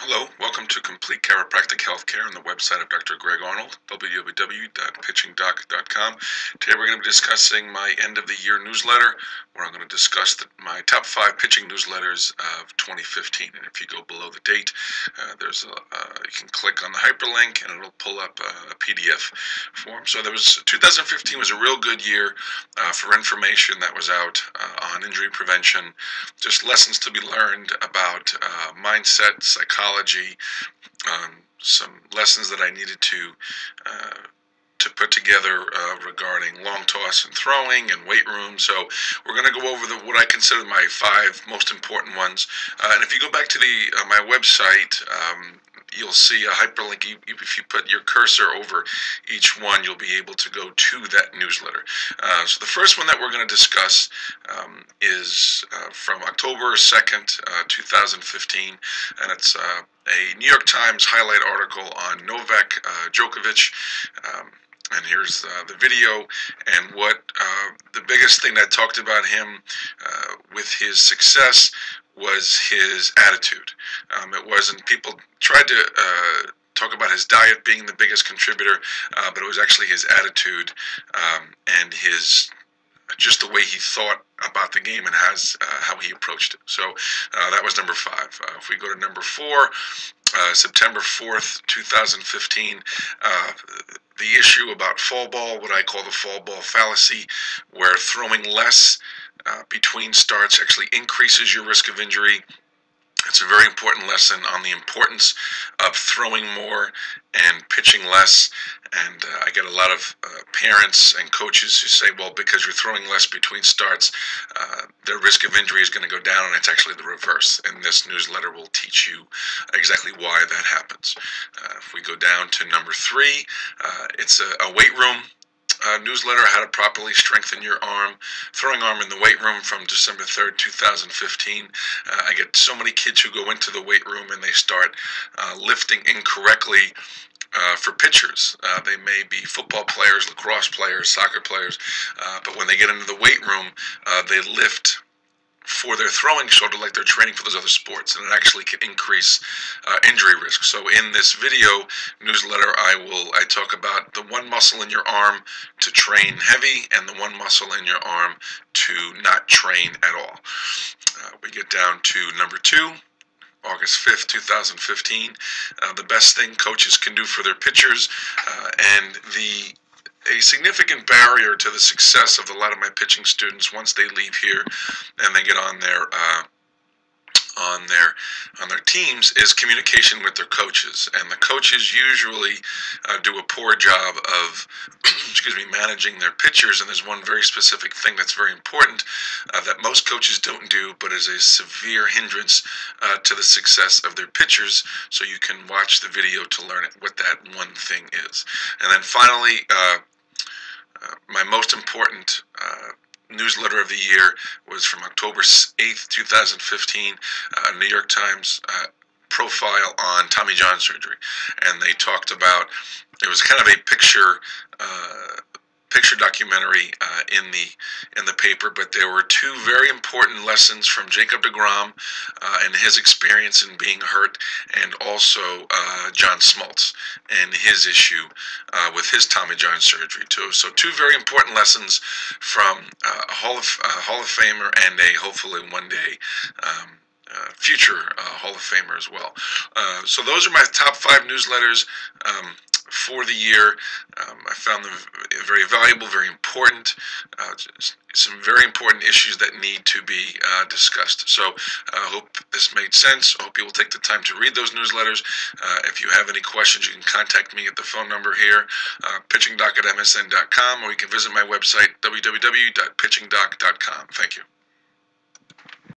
Hello, welcome to Complete Chiropractic Healthcare on the website of Dr. Greg Arnold, www.pitchingdoc.com. Today we're going to be discussing my end of the year newsletter, where I'm going to discuss my top 5 pitching newsletters of 2015. And if you go below the date, you can click on the hyperlink and it'll pull up a PDF form. So 2015 was a real good year for information that was out on injury prevention, just lessons to be learned about mindset, psychology, some lessons that I needed to put together regarding long toss and throwing and weight room. So we're going to go over what I consider my 5 most important ones. And if you go back to my website, you'll see a hyperlink. If you put your cursor over each one, you'll be able to go to that newsletter. So the first one that we're going to discuss is from October 2nd, 2015, and it's a New York Times highlight article on Novak Djokovic. And here's the video, and what the biggest thing that talked about him with his success was his attitude. It wasn't, people tried to talk about his diet being the biggest contributor, but it was actually his attitude and just the way he thought about the game and how he approached it. So that was number 5. If we go to number 4, September 4th, 2015, the issue about fall ball, what I call the fall ball fallacy, where throwing less between starts actually increases your risk of injury. It's a very important lesson on the importance of throwing more and pitching less. And I get a lot of parents and coaches who say, well, because you're throwing less between starts, their risk of injury is going to go down, and it's actually the reverse. And this newsletter will teach you exactly why that happens. If we go down to number 3, it's a weight room newsletter, how to properly strengthen your throwing arm in the weight room, from December 3rd, 2015. I get so many kids who go into the weight room and they start lifting incorrectly for pitchers. They may be football players, lacrosse players, soccer players, but when they get into the weight room, they lift for their throwing shoulder like they're training for those other sports, and it actually can increase injury risk. So in this video newsletter, I talk about the one muscle in your arm to train heavy and the one muscle in your arm to not train at all. We get down to number 2, August 5th, 2015, the best thing coaches can do for their pitchers, and a significant barrier to the success of a lot of my pitching students once they leave here and they get on their teams is communication with their coaches. And the coaches usually do a poor job of managing their pitchers. And there's one very specific thing that's very important that most coaches don't do, but is a severe hindrance to the success of their pitchers. So you can watch the video to learn what that one thing is. And then finally, my most important newsletter of the year was from October 8th, 2015, New York Times profile on Tommy John surgery. And they talked about, it was kind of a picture documentary in the paper, but there were 2 very important lessons from Jacob deGrom and his experience in being hurt, and also John Smoltz and his issue with his Tommy John surgery too. So 2 very important lessons from a Hall of Famer and a hopefully one day future Hall of Famer as well. So those are my top 5 newsletters for the year. I found them very valuable, very important, some very important issues that need to be discussed. So I hope this made sense. I hope you will take the time to read those newsletters. If you have any questions, you can contact me at the phone number here, pitchingdoc@msn.com, or you can visit my website, www.pitchingdoc.com. Thank you.